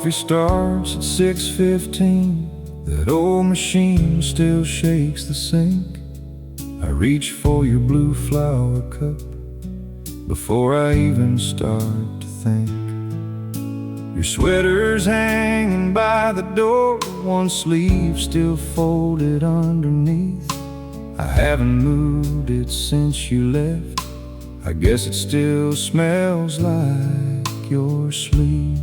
coffee starts at 6:15. That old machine still shakes the sink. I reach for your blue flower cup before I even start to think. Your sweater's hanging by the door, one sleeve still folded underneath. I haven't moved it since you left. I guess it still smells like your sleep.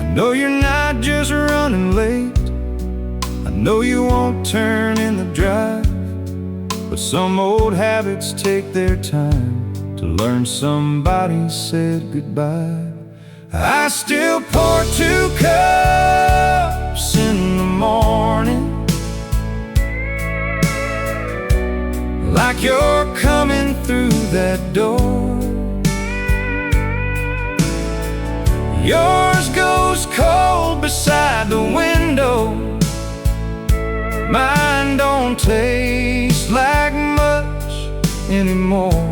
I know you're not just running late, I know you won't turn in the drive, but some old habits take their time to learn somebody said goodbye. I still pour 2 cups in the morning, like you're coming through that door. Yours goes cold beside the window, mine don't taste like much anymore.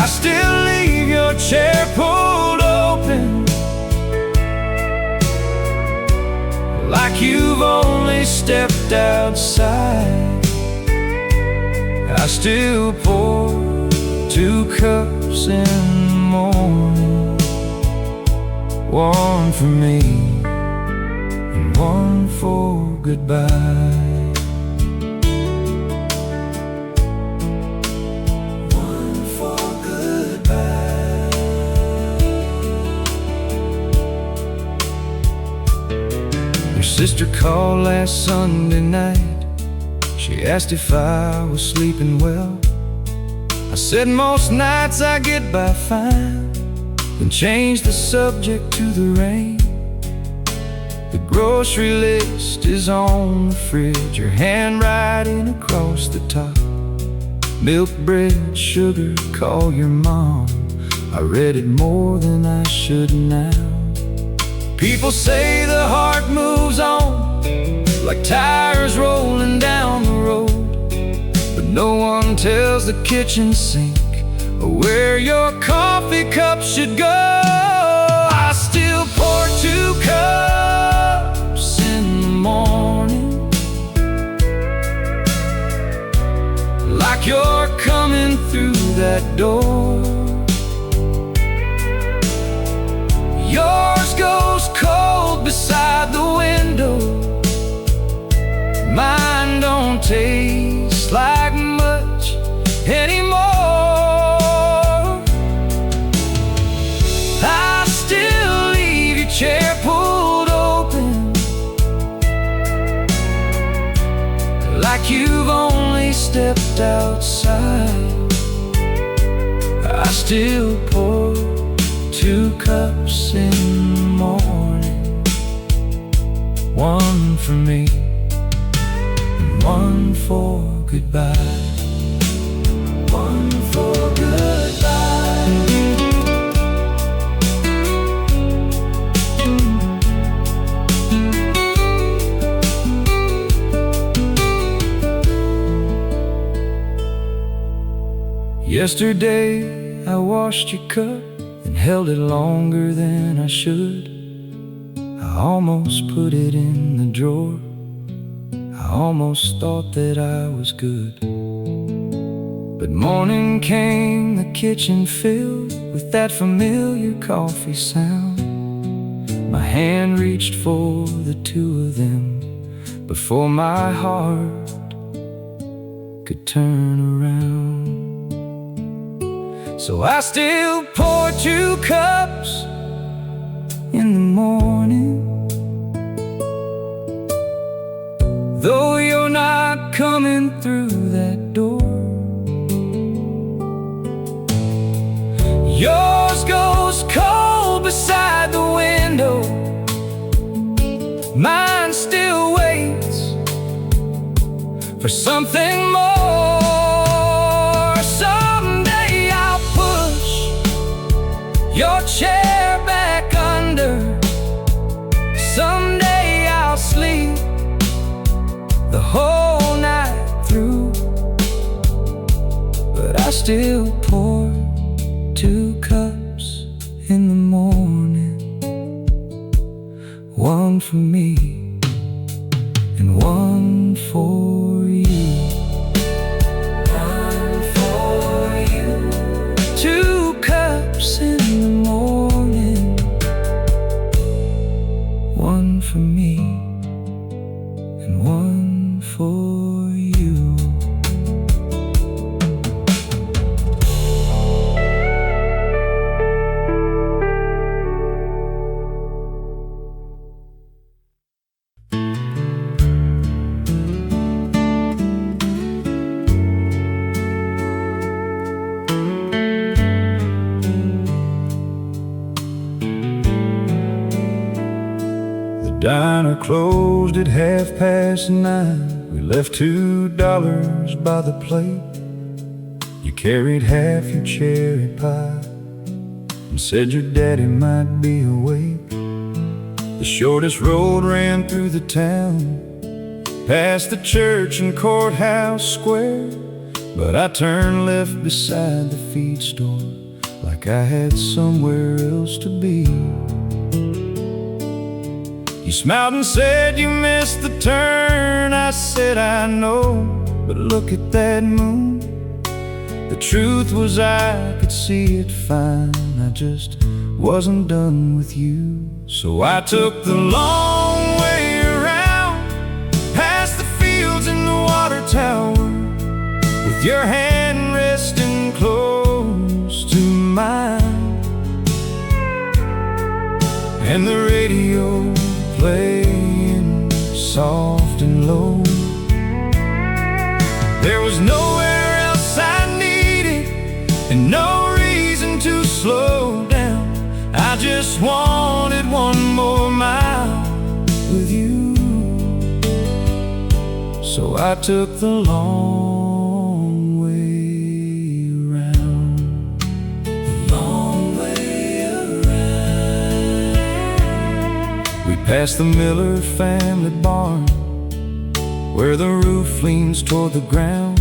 I still leave your chair pulled open, like you've only stepped outside. I still pour 2 cups in the morning, one for me and one for goodbye. One for goodbye. Your sister called last Sunday night. She asked if I was sleeping well. I said most nights I get by fine, then changed the subject to the rain. The grocery list is on the fridge, your handwriting across the top. Milk, bread, sugar, call your mom. I read it more than I should now. People say the heart moves on, like tires rolling down the road, but no one tells the kitchen sink where your coffee cup should go. I still pour 2 cups in the morning, like you're coming through that door. Yours goes cold beside the window, mine don't taste like much anymore. I still leave your chair pulled open, like you've only stepped outside. I still pour 2 cups in the morning, one for me and one for goodbye. One for goodbye. Yesterday I washed your cup and held it longer than I should. I almost put it in the drawer, I almost thought that I was good. But morning came, the kitchen filled with that familiar coffee sound. My hand reached for the 2 of them before my heart could turn around. So I still pour 2 cups in the morning, though you're not coming through that door. Yours goes cold beside the window, mine still waits for something more. Someday I'll push your chair back under, someday I'll sleep the whole night through, but I still pour 2 cups in the morning, 1 for me and 1 for you. 1 for you. 2 cups in the morning, 1 for me and 1 for you. The diner closed at 9:30. We left $2 by the plate. You carried half your cherry pie and said your daddy might be awake. The shortest road ran through the town, past the church and courthouse square, but I turned left beside the feed store, like I had somewhere else to be. You smiled and said you missed the turn. I said I know, but look at that moon. The truth was I could see it fine, I just wasn't done with you. So I took the long way around, past the fields and the water tower, with your hand resting close to mine, and the radio playing soft and low. There was nowhere else I needed, and no reason to slow down. I just wanted 1 more mile with you. So I took the long way around. The long way around. We passed the Miller family barn, where the roof leans toward the ground.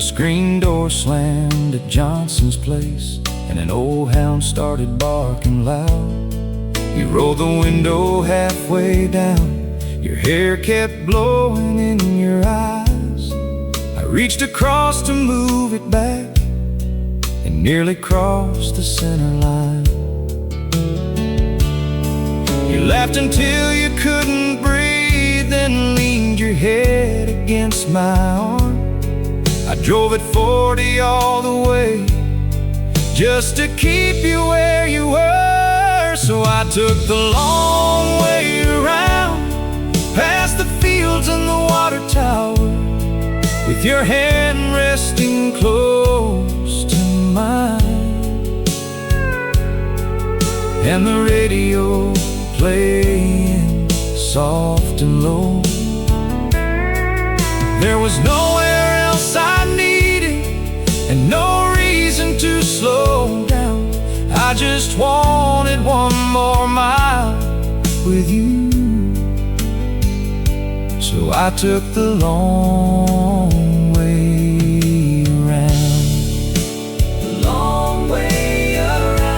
A screen door slammed at Johnson's place, and an old hound started barking loud. You rolled the window halfway down, your hair kept blowing in your eyes. I reached across to move it back, and nearly crossed the center line. You laughed until you couldn't breathe, then leaned your head against my arm. I drove at 40 all the way, just to keep you where you were. So I took the long way around, past the fields and the water tower, with your hand resting close to mine, and the radio playing soft and low. There was nowhere else I needed, and no reason to slow down. I just wanted 1 more mile with you. So I took the long way around. The long way around.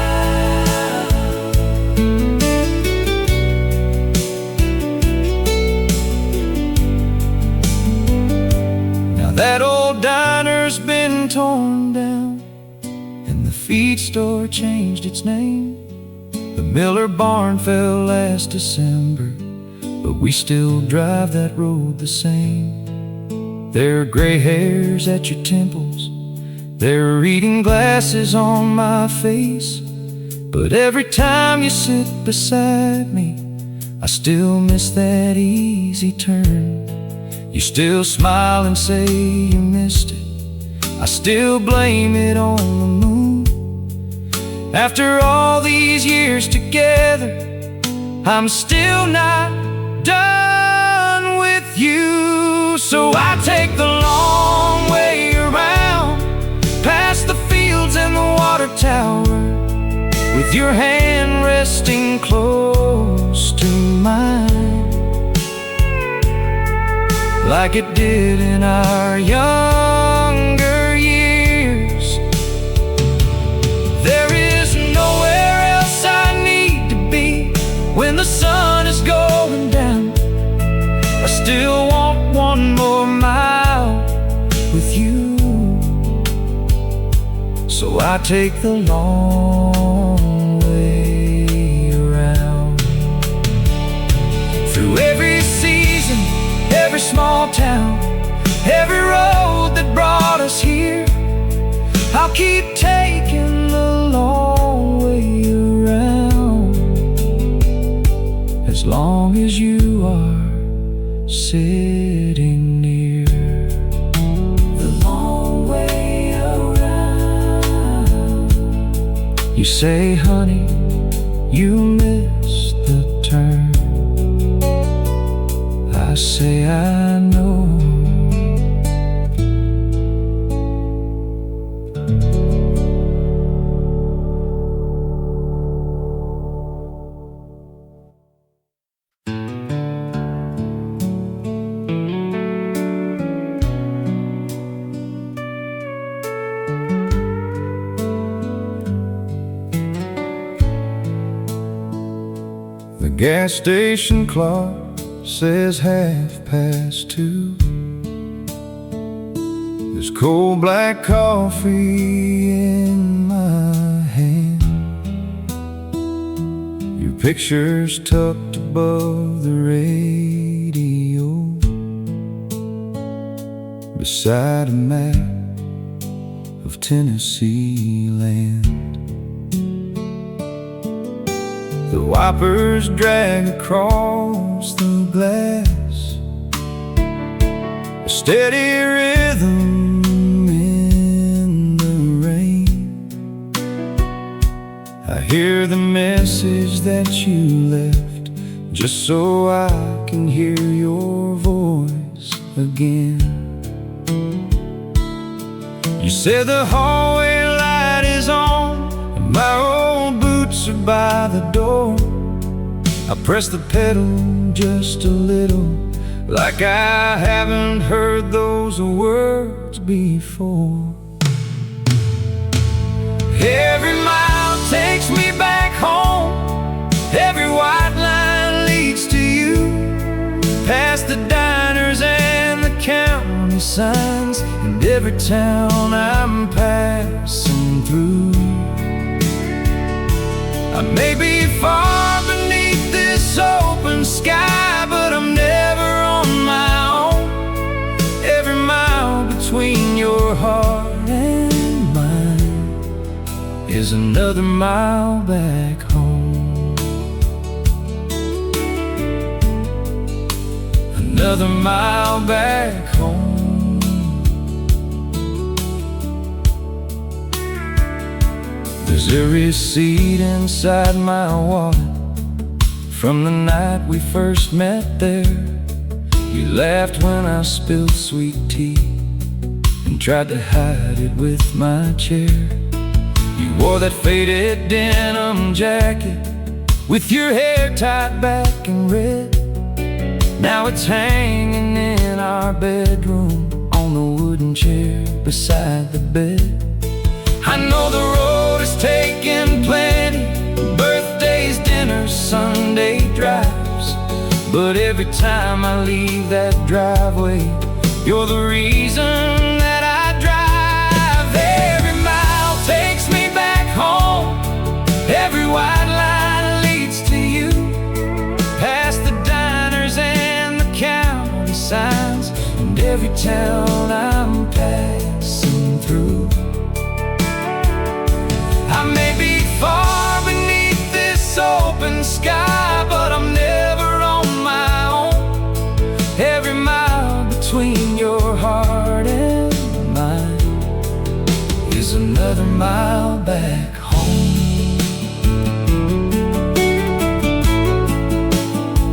Now that old diner's been torn down, and the feed store changed its name. The Miller barn fell last December, but we still drive that road the same. There are gray hairs at your temples, there are reading glasses on my face, but every time you sit beside me, I still miss that easy turn. You still smile and say you missed it, I still blame it on the moon. After all these years together, I'm still not done with you. So I take the long way around, past the fields and the water tower, with your hand resting close to mine, like it did in our younger years. take the long way around. Through every season, every small town, every road that brought us here, I'll keep taking the long way around, as long as you are sitting near. The long way around. You say, honey, you missed the turn. I say, I know. The gas station clock says 2:30. There's cold black coffee in my hand. Your picture's tucked above the radio, beside a map of Tennessee land. The wipers drag across the glass, a steady rhythm in the rain. I hear the message that you left, just so I can hear your voice again. You said the hallway light is on, and my old boots are by the door. I press the pedal just a little, like I haven't heard those words before. Every mile takes me back home, every white line leads to you, past the diners and the county signs, and every town I'm passing through. I may be far beneath this open sky, but I'm never on my own. Every mile between your heart and mine is another mile back home. Another mile back home. There's a receipt inside my wallet from the night we first met there. You laughed when I spilled sweet tea and tried to hide it with my chair. You wore that faded denim jacket with your hair tied back in red. Now it's hanging in our bedroom on the wooden chair beside the bed. I know the road has taken plenty, birthdays, dinners, Sunday drives, but every time I leave that driveway, you're the reason that I drive. Every mile takes me back home, every white line leads to you, past the diners and the county signs, and every town I'm passing through. I may be far beneath this open sky, but I'm never on my own. Every mile between your heart and mine is another mile back home.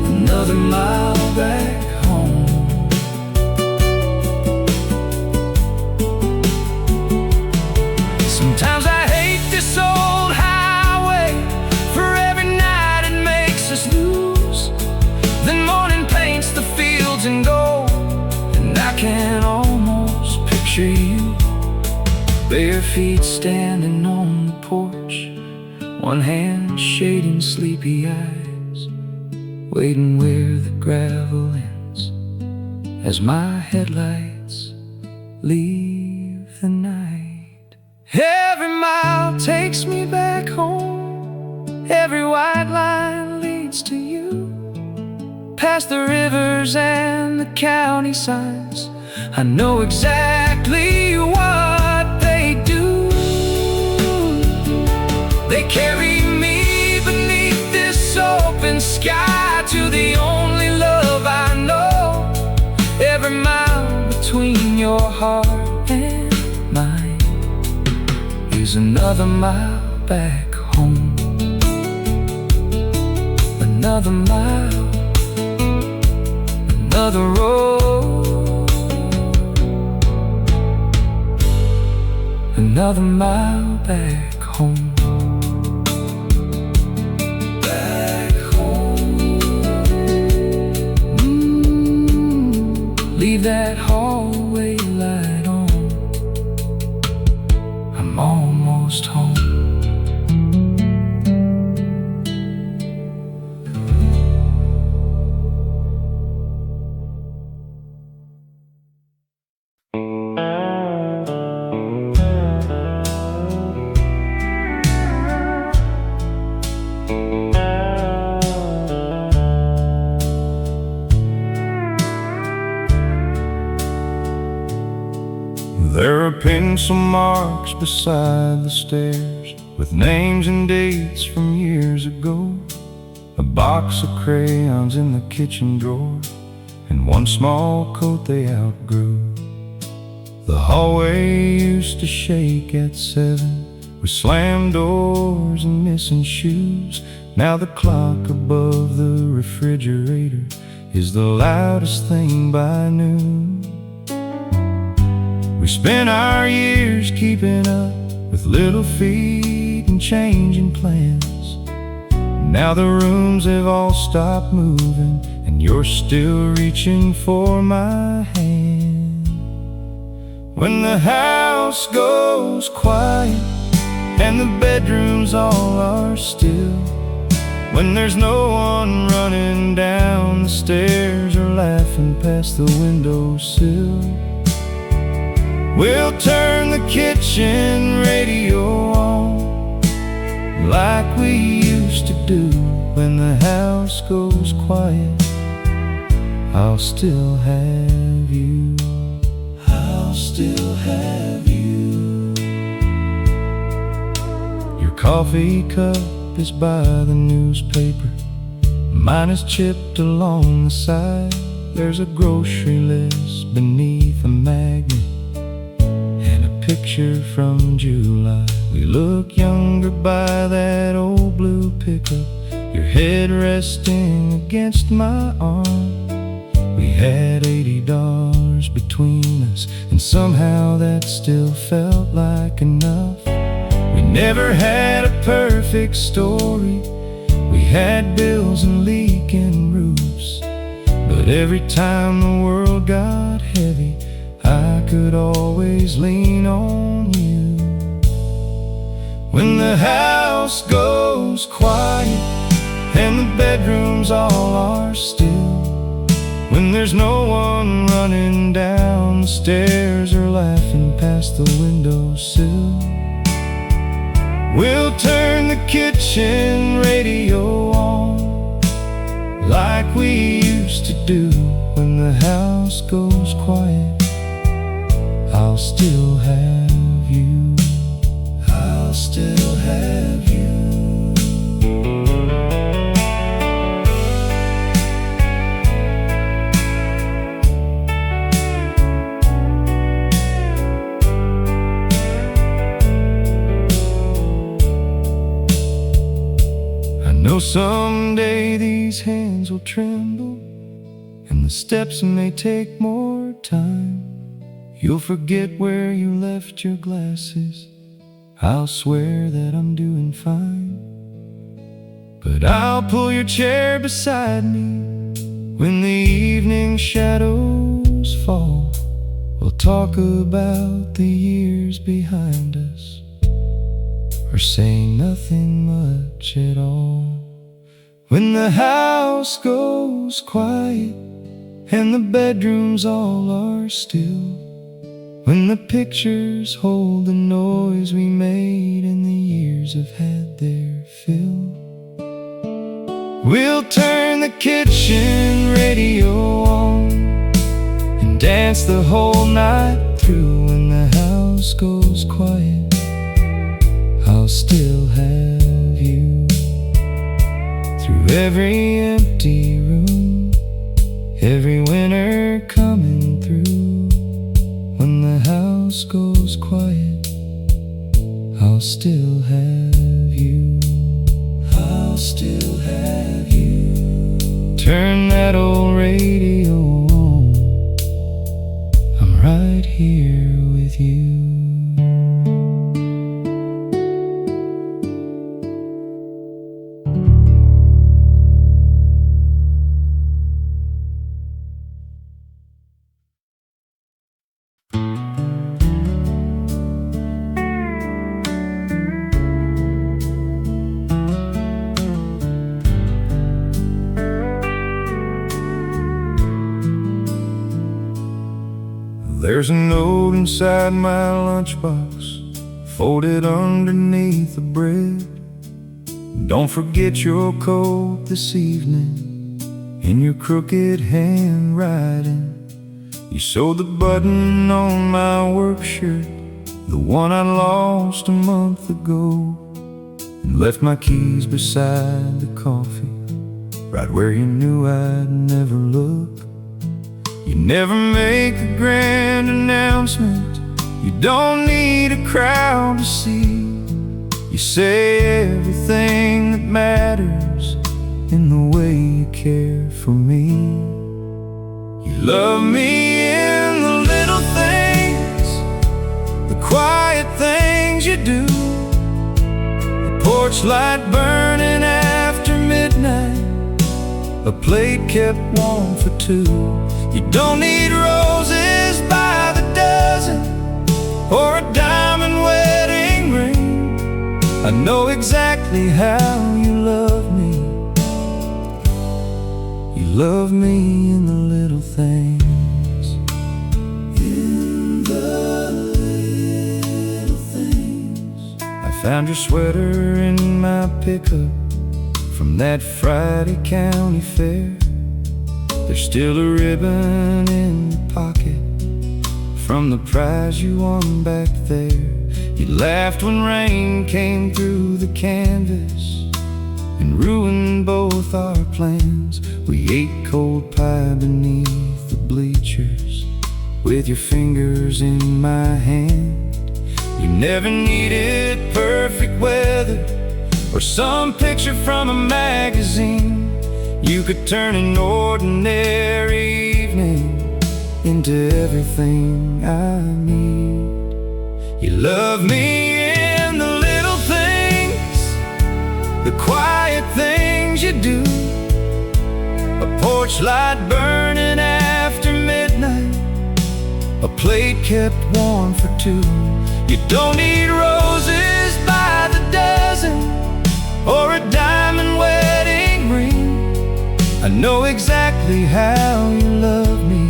Another mile back home. Sometimes I hate this old highway, for every night it makes us lose. Then morning paints the fields in gold, and I can almost picture you, bare feet standing on the porch, one hand shading sleepy eyes, waiting where the gravel ends as my headlights leave the night. Every mile takes me back home. Every white line leads to you, past the rivers and the county signs. I know exactly what they do. They carry me beneath this open sky to the only love I know. Every mile between your heart and mine is another mile back home. Another mile, another road, another mile back home. Back home. Leave that hallway light on. I'm almost home. There are pencil marks beside the stairs with names and dates from years ago. A box of crayons in the kitchen drawer, and one small coat they outgrew. The hallway used to shake at 7 with slammed doors and missing shoes. Now the clock above the refrigerator is the loudest thing by noon. We spent our years keeping up with little feet and changing plans. Now the rooms have all stopped moving, and you're still reaching for my hand. When the house goes quiet and the bedrooms all are still, when there's no one running down the stairs or laughing past the windowsill, we'll turn the kitchen radio on like we used to do. When the house goes quiet, I'll still have you. I'll still have you. Your coffee cup is by the newspaper, mine is chipped along the side. There's a grocery list beneath a magnet, picture from July. We look younger by that old blue pickup, your head resting against my arm. We had $80 between us, and somehow that still felt like enough. We never had a perfect story, we had bills and leaking roofs, but every time the world got heavy, I could always lean on you. When the house goes quiet and the bedrooms all are still, when there's no one running down the stairs or laughing past the windowsill, we'll turn the kitchen radio on like we used to do. When the house goes quiet, I'll still have you. I'll still have you. I know someday these hands will tremble, and the steps may take more time. You'll forget where you left your glasses, I'll swear that I'm doing fine. But I'll pull your chair beside me when the evening shadows fall. We'll talk about the years behind us, or say nothing much at all. When the house goes quiet and the bedrooms all are still, when the pictures hold the noise we made and the years have had their fill. We'll turn the kitchen radio on and dance the whole night through. When the house goes quiet, I'll still have you through every empty room, every winter coming through. When the house goes quiet, I'll still have you. I'll still have you. Turn that old radio on, I'm right here with you. There's a note inside my lunchbox, folded underneath the bread. Don't forget your coat this evening in your crooked handwriting. You sewed the button on my work shirt, the one I lost a month ago, and left my keys beside the coffee, right where you knew I'd never look. You never make a grand announcement, you don't need a crowd to see. You say everything that matters in the way you care for me. You love me in the little things, the quiet things you do. The porch light burning after midnight, a plate kept warm for two. You don't need roses by the dozen or a diamond wedding ring. I know exactly how you love me. You love me in the little things. In the little things. I found your sweater in my pickup from that Friday county fair. There's still a ribbon in the pocket from the prize you won back there. You laughed when rain came through the canvas and ruined both our plans. We ate cold pie beneath the bleachers with your fingers in my hand. You never needed perfect weather or some picture from a magazine. You could turn an ordinary evening into everything I need. You love me in the little things, the quiet things you do. A porch light burning after midnight, a plate kept warm for two. You don't need roses by the dozen or a diamond wedding ring. I know exactly how you love me.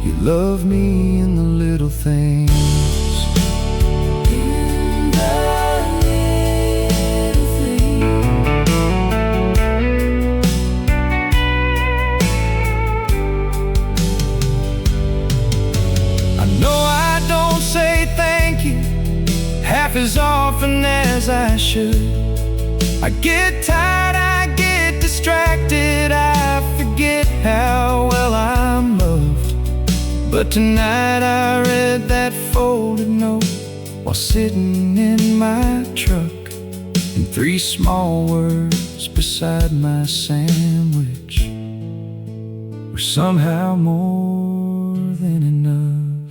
You love me in the little things. In the little things. I know I don't say thank you half as often as I should. I get tired, I get distracted, I forget how well I'm loved. But tonight I read that folded note while sitting in my truck, and 3 small words beside my sandwich were somehow more than enough.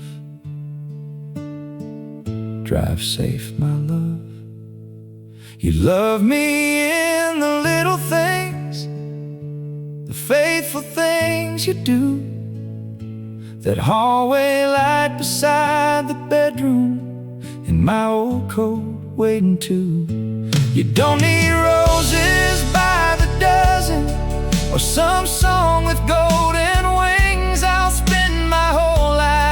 Drive safe, my love. You love me in the little things, the faithful things you do. That hallway light beside the bedroom, and my old coat waiting too. You don't need roses by the dozen or some song with golden wings. I'll spend my whole life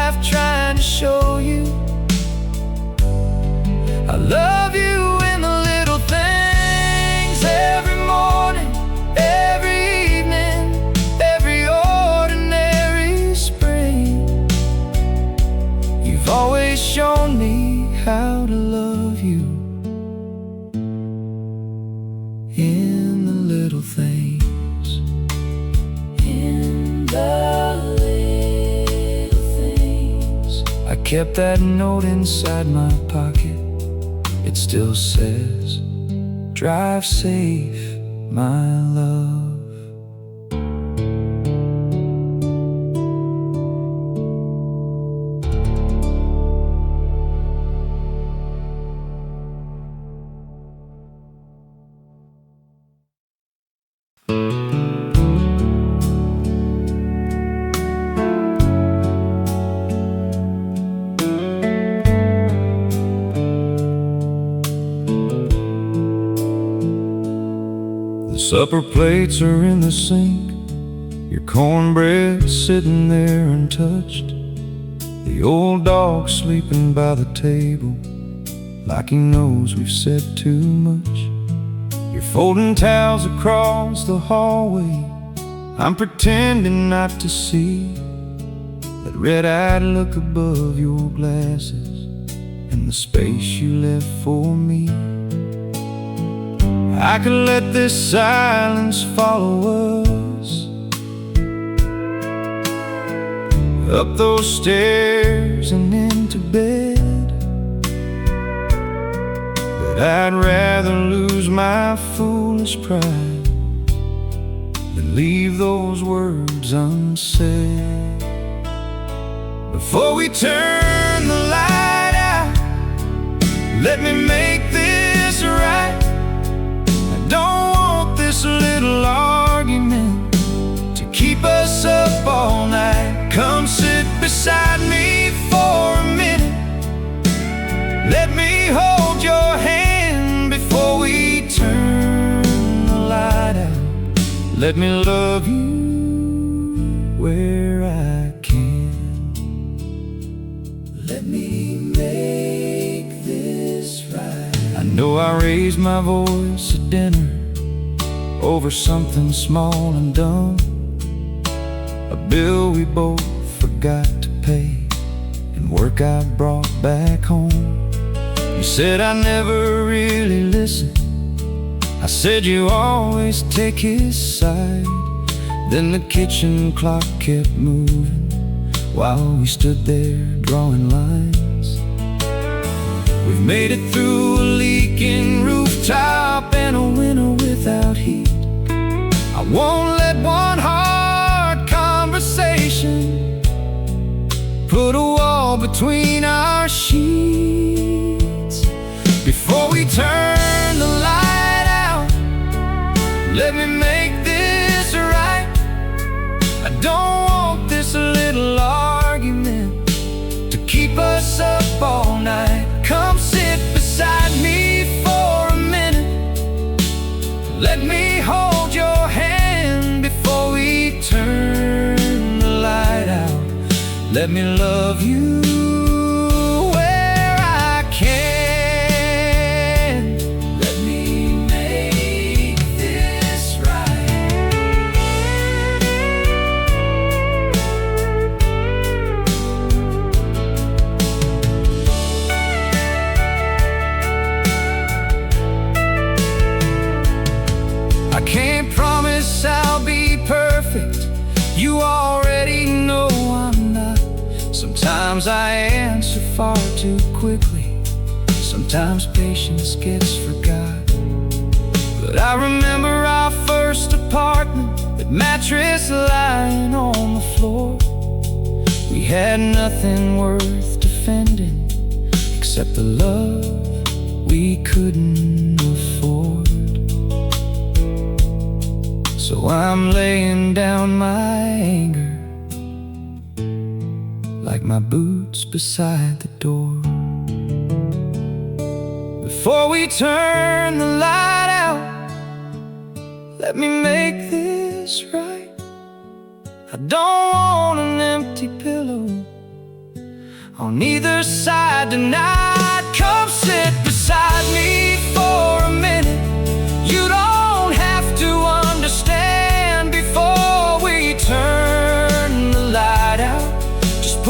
love you in the little things, every morning, every evening, every ordinary spring. You've always shown me how to love you in the little things, in the little things. I kept that note inside my pocket. It still says, drive safe, my love. Supper plates are in the sink, your cornbread sitting there untouched, the old dog sleeping by the table like he knows we've said too much. You're folding towels across the hallway, I'm pretending not to see that red-eyed look above your glasses and the space you left for me. I could let this silence follow us up those stairs and into bed, but I'd rather lose my foolish pride than leave those words unsaid. Before we turn the light out, let me make this right. Don't want this little argument to keep us up all night. Come sit beside me for a minute. Let me hold your hand before we turn the light out. Let me love you where I can. Let me make this right. I know I raised my voice at dinner over something small and dumb, a bill we both forgot to pay and work I brought back home. You said I never really listened, I said you always take his side. Then the kitchen clock kept moving while we stood there drawing lines. We've made it through a leaking rooftop and a winter without heat. I won't let one hard conversation put a wall between our sheets. Before we turn the light out, let me make this right. I don't want this little argument to keep us up all night. Come sit beside me for a minute. Let me hold your hand before we turn the light out. Let me love you where I can. Let me make this right. I can't promise I'll be perfect, you already know I'm not. Sometimes I answer far too quickly, sometimes patience gets forgot. But I remember our first apartment, that mattress lying on the floor. We had nothing worth defending except the love we couldn't afford. So I'm laying down my anger like my boots beside the door. Before we turn the light out, let me make this right. I don't want an empty pillow on either side tonight. Come sit beside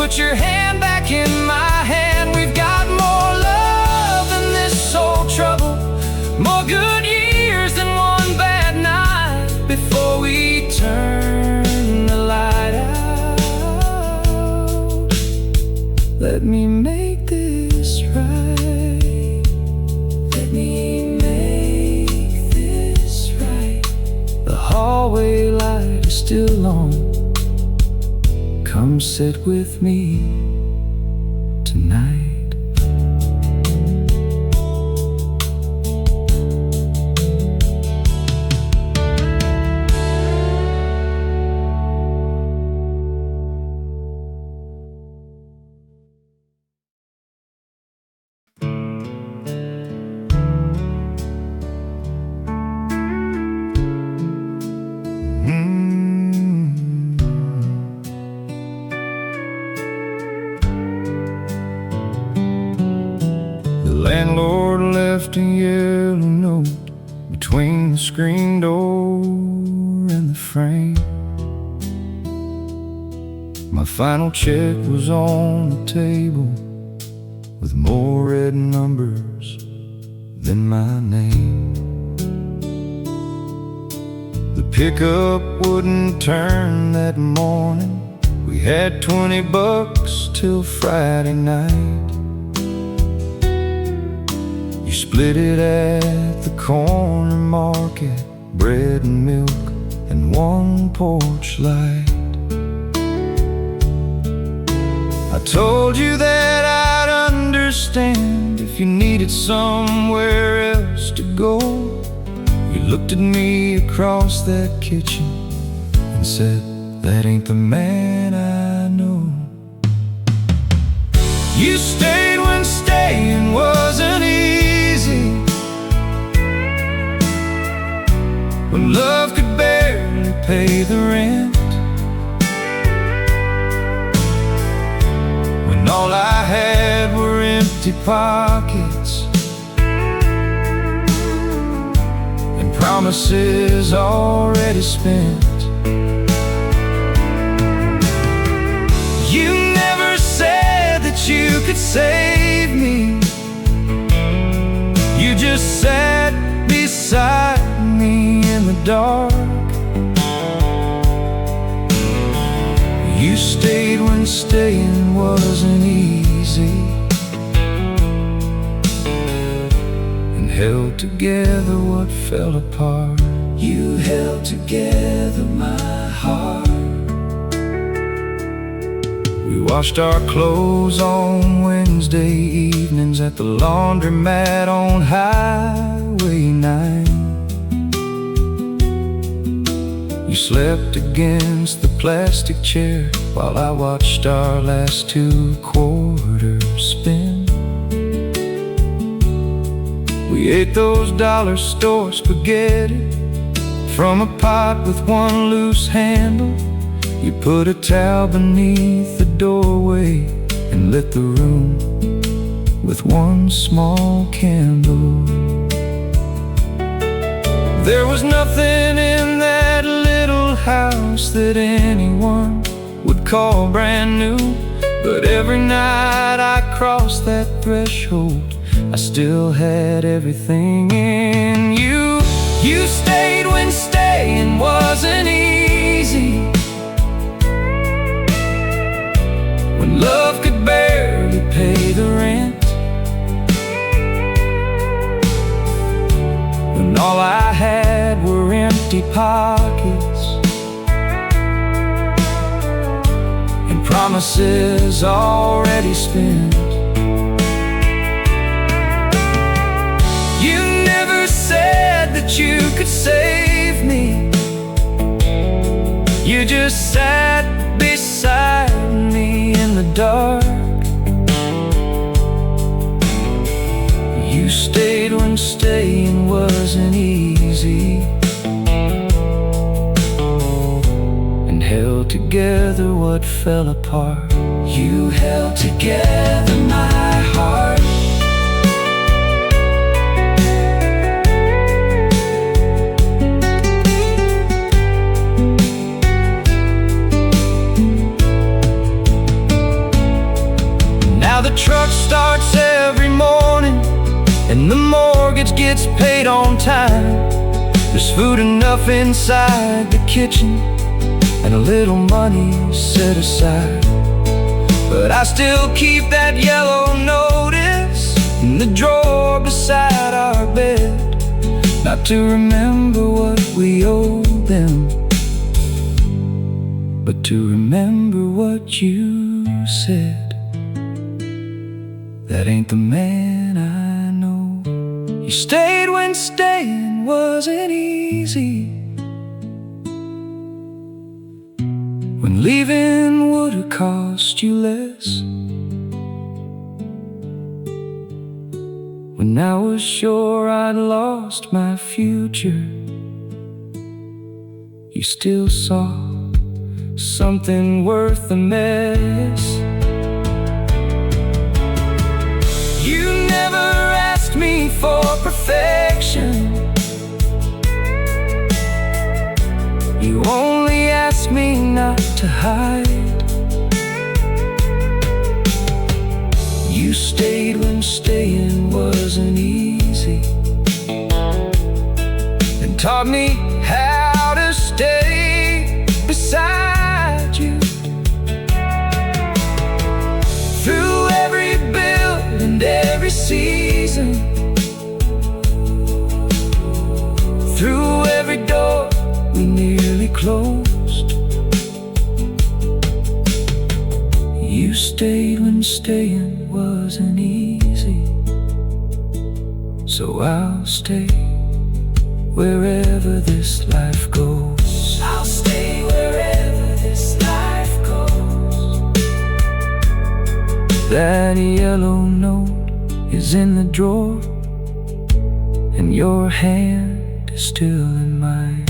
put your hand back in my hand. We've got more love than this old trouble, more good years than one bad night before we turn the light out. Let me make this right. Let me make this right. The hallway light is still on. Come sit with me tonight. Landlord left a yellow note between the screen door and the frame. My final check was on the table with more red numbers than my name. The pickup wouldn't turn that morning. We had $20 till Friday night. You split it at the corner market, bread and milk and one porch light. I told you that I'd understand if you needed somewhere else to go. You looked at me across that kitchen and said, that ain't the man I know. You stayed when staying wasn't easy, when love could barely pay the rent, when all I had were empty pockets and promises already spent. You never said that you could save me. You just sat beside me in the dark. You stayed when staying wasn't easy, and held together what fell apart. You held together my heart. We washed our clothes on Wednesday evenings at the laundromat on Highway 9. You slept against the plastic chair while I watched our last 2 quarters spin. We ate those dollar store spaghetti from a pot with one loose handle. You put a towel beneath the doorway and lit the room with one small candle. There was nothing in that little house that anyone would call brand new, but every night I crossed that threshold, I still had everything in you. You stayed when staying wasn't easy, when love could barely pay the rent, when all I had were empty pockets and promises already spent. You never said that you could save me. You just sat beside me in the dark. You stayed when staying wasn't easy, and held together what fell apart. You held together my heart. time. There's food enough inside the kitchen and a little money set aside. But I still keep that yellow notice in the drawer beside our bed. Not to remember what we owe them, but to remember what you said. That ain't the man I know. You stayed when staying wasn't easy, when leaving would've cost you less, when I was sure I'd lost my future. You still saw something worth the mess. You never asked me for perfection, you only asked me not to hide. You stayed when staying wasn't easy, and taught me how to stay beside you. Through every build and every season, through every door we nearly closed, you stayed when staying wasn't easy. So I'll stay wherever this life goes. I'll stay wherever this life goes. That yellow note is in the drawer, and your hand is still in mine.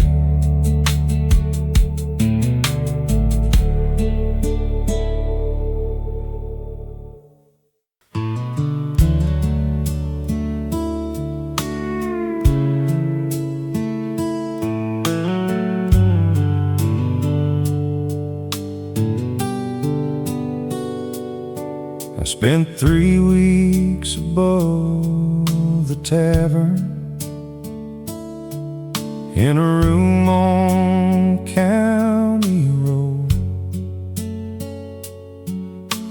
Spent 3 weeks above the tavern, in a room on County Road,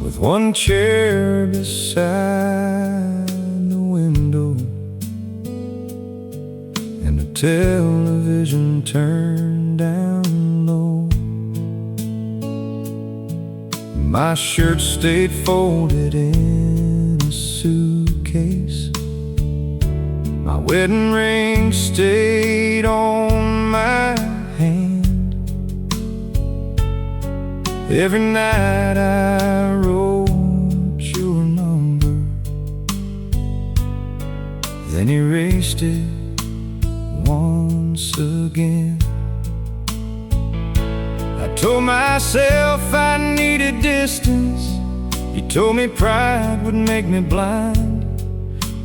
with one chair beside the window and a television turned down low. My shirt stayed folded in a suitcase, my wedding ring stayed on my hand. Every night I wrote your number, then erased it once again. I told myself I needed distance, you told me pride would make me blind.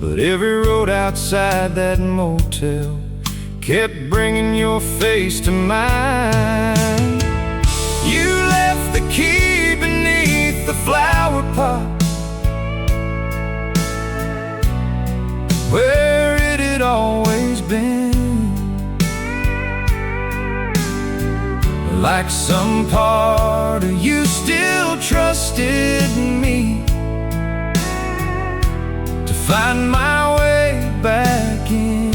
But every road outside that motel kept bringing your face to mine. You left the key beneath the flower pot, where it had always been. Like some part of you still trusted me to find my way back in.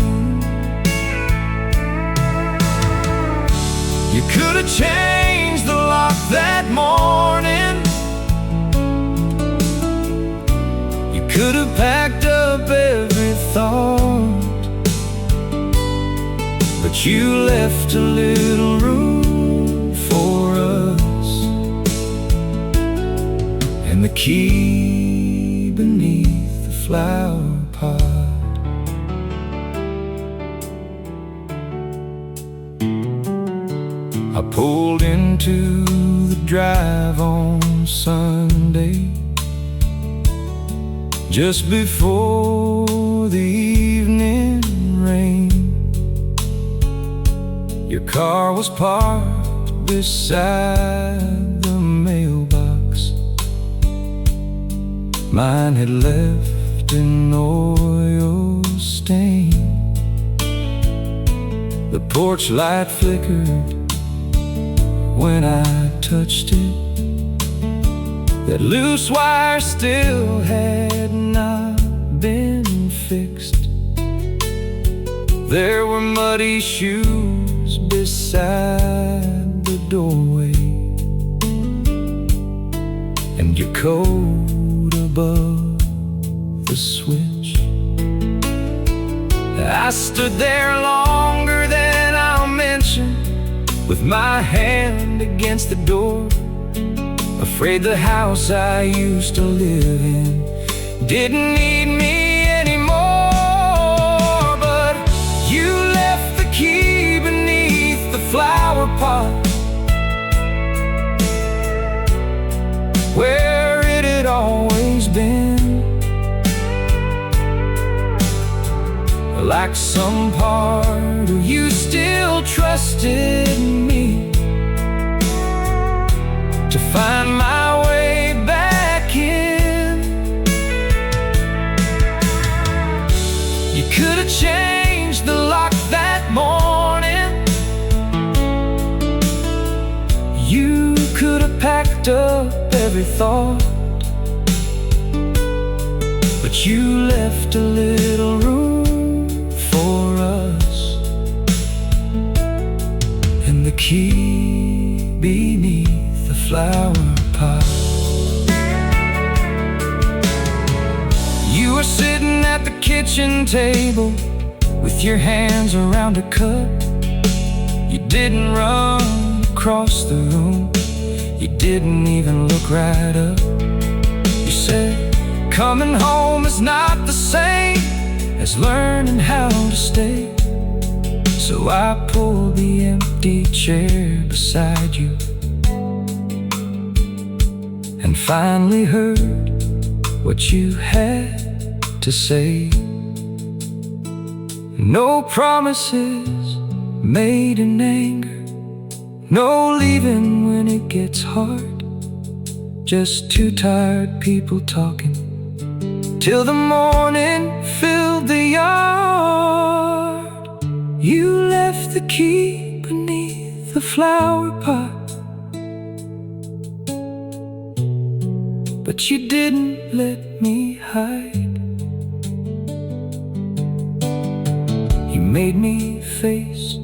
You could have changed the lock that morning, you could have packed up every thought, but you left a little room for us, and the key beneath the flower pot. I pulled into the drive on Sunday, just before the evening rain. Your car was parked beside the mailbox, mine had left an oil stain. The porch light flickered when I touched it. That loose wire still had not been fixed. There were muddy shoes beside the doorway, and your coat above the switch. I stood there longer than I'll mention, with my hand against the door, afraid the house I used to live in didn't need me anymore. But you left the key beneath the flower pot, where it had always been. Like some part of you still trusted me to find my way back in. You could have changed the lock that morning. You could have packed up every thought, but you left a little room for us, and the key beneath the flower pot. You were sitting at the kitchen table with your hands around a cup. You didn't run across the room, you didn't even look right up. You said, coming home is not the same as learning how to stay. So I pulled the empty chair beside you and finally heard what you had to say. No promises made in anger, no leaving when it gets hard, just two tired people talking till the morning filled the yard. You left the key beneath the flower pot, but you didn't let me hide. You made me face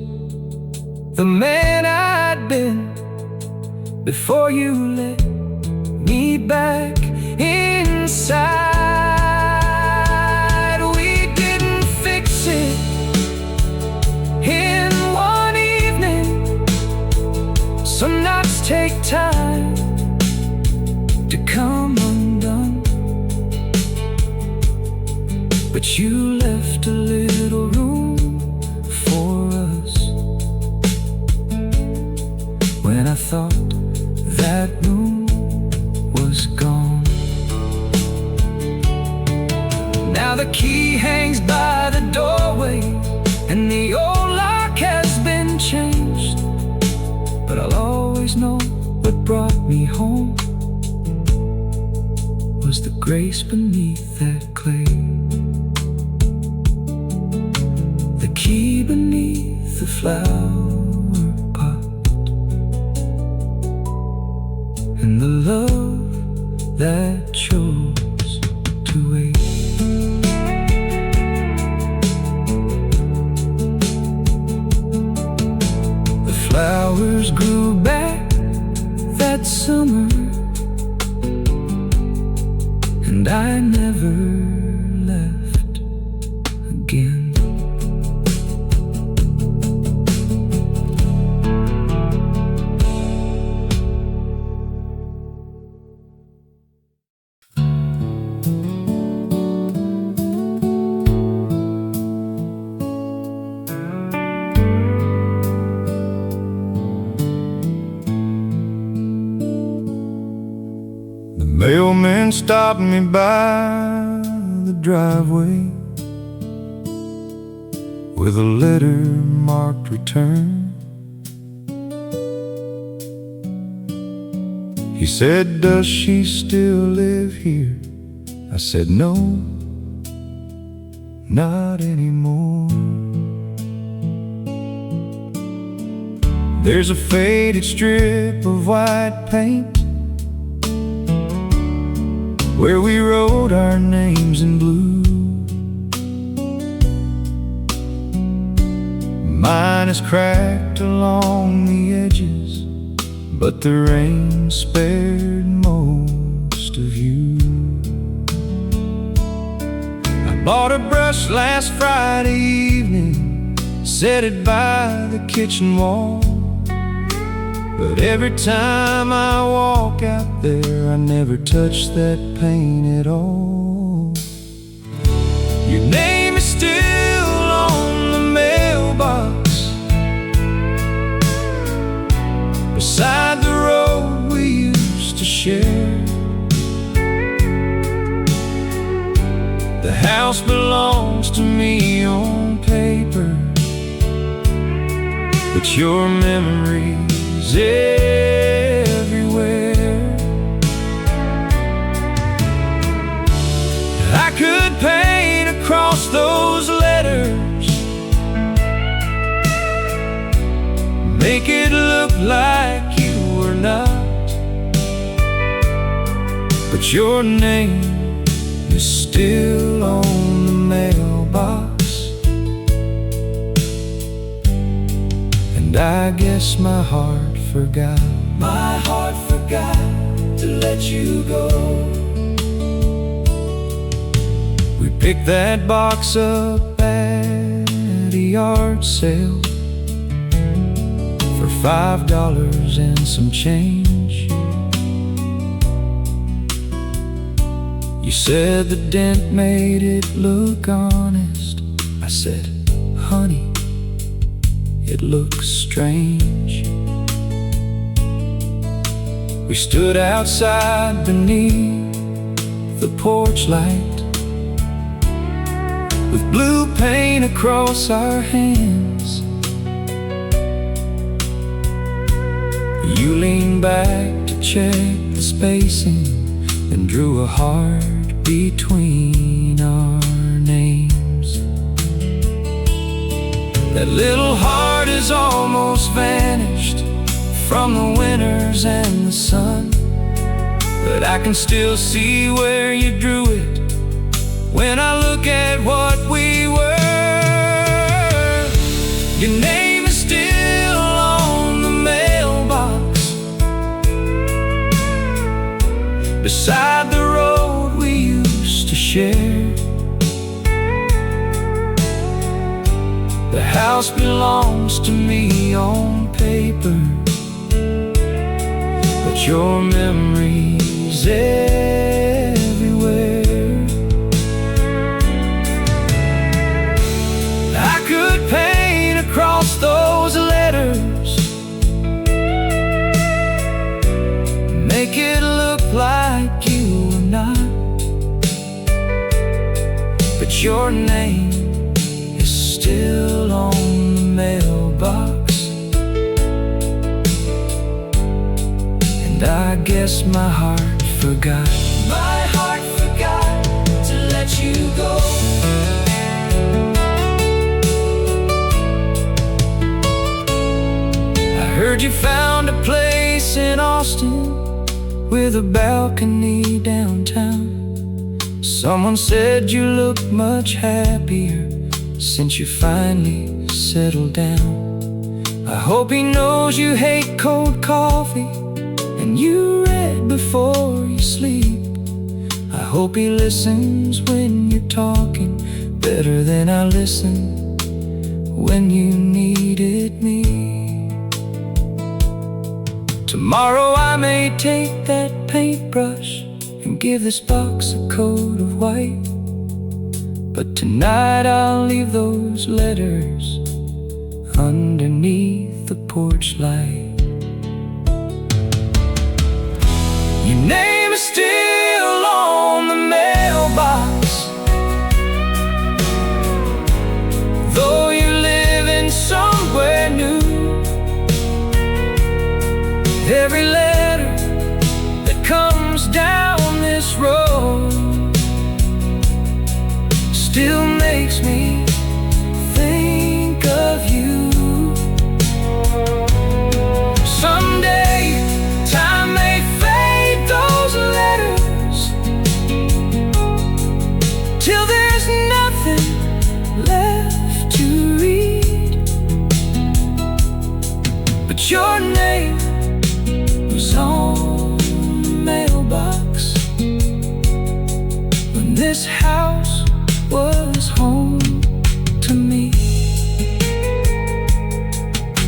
the man I'd been before you let me back inside. In one evening, some nights take time to come undone, but you left a little room for us when I thought that room was gone. Now the key hangs by the doorway, and the old lock has been changed, but I'll always know what brought me home was the grace beneath that clay. The key beneath the flower pot, and the love that chose to wait. Flowers grew back that summer, and I never left again. Mailman stopped me by the driveway with a letter marked return. He said, does she still live here? I said, no, not anymore. There's a faded strip of white paint where we wrote our names in blue. Mine is cracked along the edges, but the rain spared most of you. I bought a brush last Friday evening, set it by the kitchen wall. But every time I walk out there, I never touch that paint at all. Your name is still on the mailbox beside the road we used to share. The house belongs to me on paper, but your memory's everywhere. I could paint across those letters, make it look like you were not, but your name is still on the mailbox. And I guess my heart forgot. My heart forgot to let you go. We picked that box up at a yard sale for $5 and some change. You said the dent made it look honest. I said, honey, it looks strange. We stood outside beneath the porch light with blue paint across our hands. You leaned back to check the spacing, then drew a heart between our names. That little heart is almost vanished from the winters and the sun, but I can still see where you drew it when I look at what we were. Your name is still on the mailbox beside the road we used to share. The house belongs to me on paper, but your memory's everywhere. I could paint across those letters, make it look like you were not, but your name is still on the mailbox. I guess my heart forgot. My heart forgot to let you go. I heard you found a place in Austin with a balcony downtown. Someone said you look much happier since you finally settled down. I hope he knows you hate cold coffee and you read before you sleep. I hope he listens when you're talking better than I listened when you needed me. Tomorrow I may take that paintbrush and give this box a coat of white, but tonight I'll leave those letters underneath the porch light. Your name is still on the mailbox, though you're living somewhere new. Every letter that comes down this road still makes me think of you. Your name was on the mailbox when this house was home to me.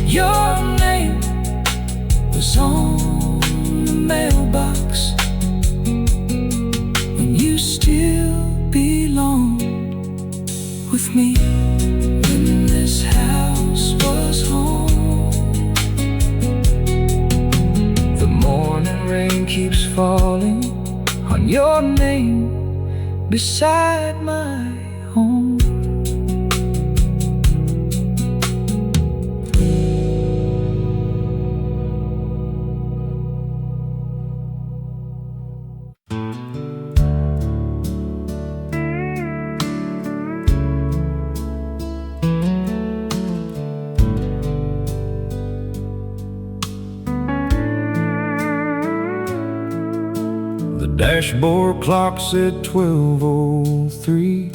Your name was on the mailbox when you still belonged with me. When this house was home. The morning rain keeps falling on your name beside my home. Dashboard clock said 12:03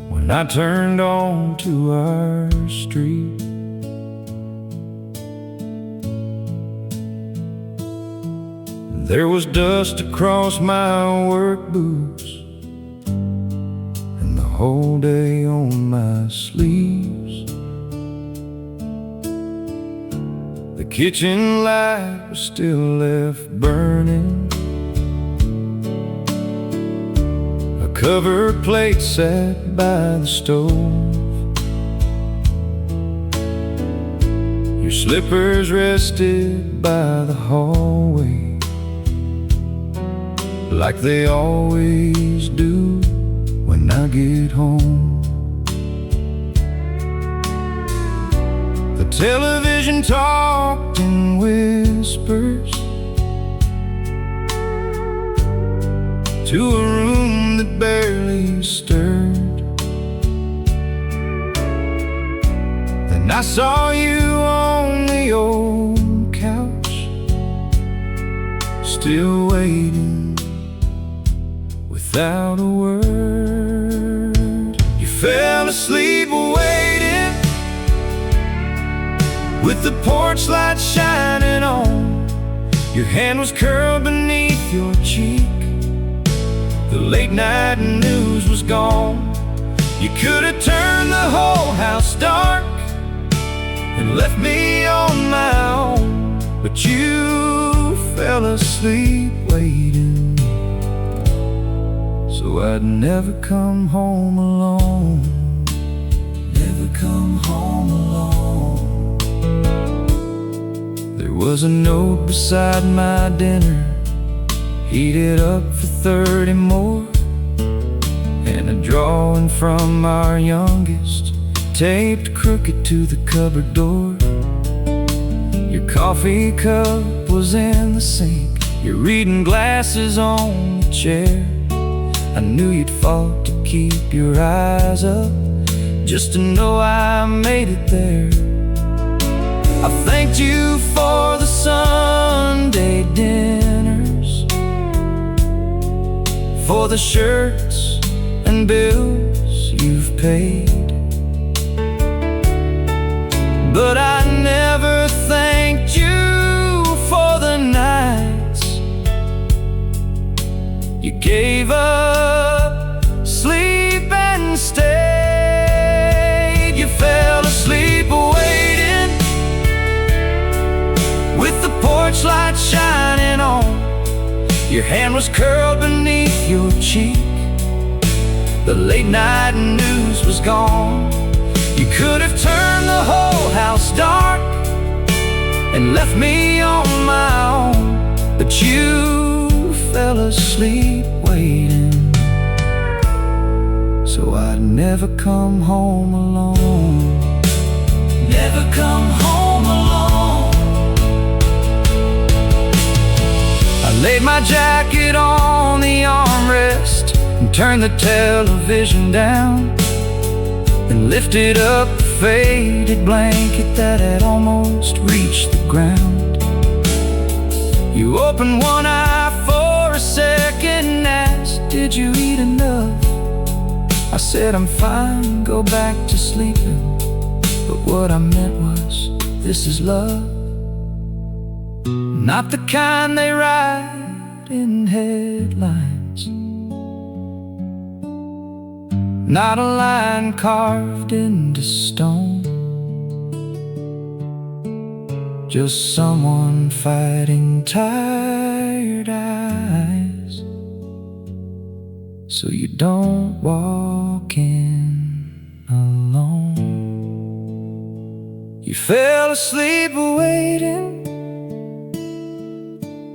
when I turned on to our street. There was dust across my work boots and the whole day on my sleeves. The kitchen light was still left burning. Covered plate sat by the stove. Your slippers rested by the hallway, like they always do when I get home. The television talked in whispers to a room that barely stirred. Then I saw you on the old couch, still waiting without a word. You fell asleep waiting, with the porch light shining on. Your hand was curled beneath your cheek. The late night news was gone. You could have turned the whole house dark and left me on my own, but you fell asleep waiting, so I'd never come home alone. Never come home alone. There was a note beside my dinner, heated up for 30 more, and a drawing from our youngest, taped crooked to the cupboard door. Your coffee cup was in the sink, your reading glasses on the chair. I knew you'd fought to keep your eyes up, just to know I made it there. I thanked you for the Sunday dinners, for the shirts and bills you've paid, but I never thanked you for the nights you gave up sleep and stayed. You fell asleep waiting, with the porch light shining on. Your hand was curled beneath your cheek. The late night news was gone. You could have turned the whole house dark and left me on my own, but you fell asleep waiting, so I'd never come home alone. Never come home alone. I laid my jacket on the armrest and turned the television down, and lifted up the faded blanket that had almost reached the ground. You opened one eye for a second and asked, did you eat enough? I said, I'm fine, go back to sleeping. But what I meant was, this is love. not the kind they write in headlines, not a line carved into stone, just someone fighting tired eyes, so you don't walk in alone. You fell asleep waiting,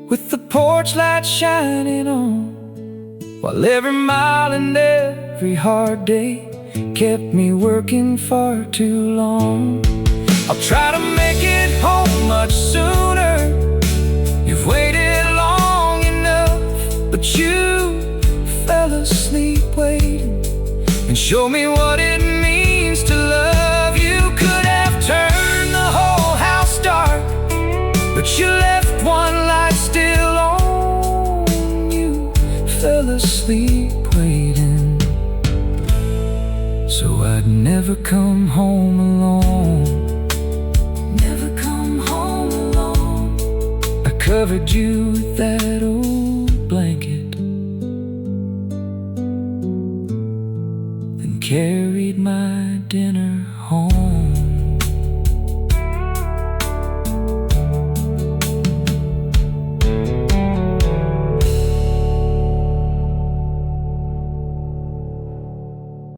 with the porch light shining on, while every mile and every hard day kept me working far too long. I'll try to make it home much sooner. You've waited long enough, but you fell asleep waiting, and show me what it means to love. You could have turned the whole house dark, but you left one light still on. You fell asleep waiting, so I'd never come home alone. Never come home alone. I covered you